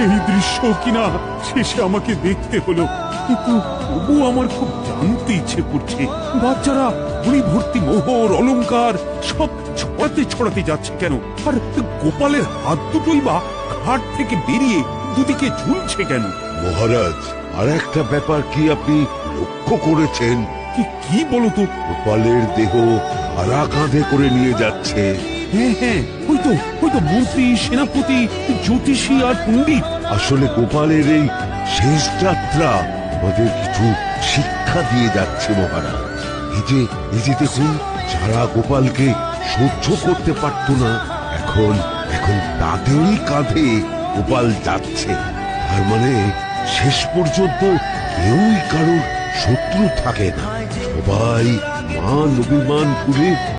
এই দৃশ্য কিনা শেষে আমাকে দেখতে হলো, কিন্তু তবু আমার খুব জানতে ইচ্ছে করছে বাচ্চারা বুড়ি ভর্তি মোহর অলংকার সব ছড়াতে ছড়াতে যাচ্ছে কেন, আর গোপালের হাত দুটোই বা ঘাট থেকে বেরিয়ে দুদিকে ঝুলছে কেন? মহারাজ, আর একটা ব্যাপার কি আপনি লক্ষ্য করেছেন? কি বলো তো? গোপালের দেহ আরা কাঁধে করে নিয়ে যাচ্ছে। হ্যাঁ হ্যাঁ, ওই তো মন্ত্রী, সেনাপতি, জ্যোতিষী আর পণ্ডিত। আসলে গোপালের এই শেষ যাত্রা আমাদের কিছু শিক্ষা দিয়ে যাচ্ছে মহারাজ। এই যে দেখুন, যারা গোপালকে সহ্য করতে পারত না, এখন এখন তাদেরই কাঁধে গোপাল যাচ্ছে। তার মানে শেষ পর্যন্ত কেউই কারোর শত্রু থাকে না, সবাই মান অভিমান করে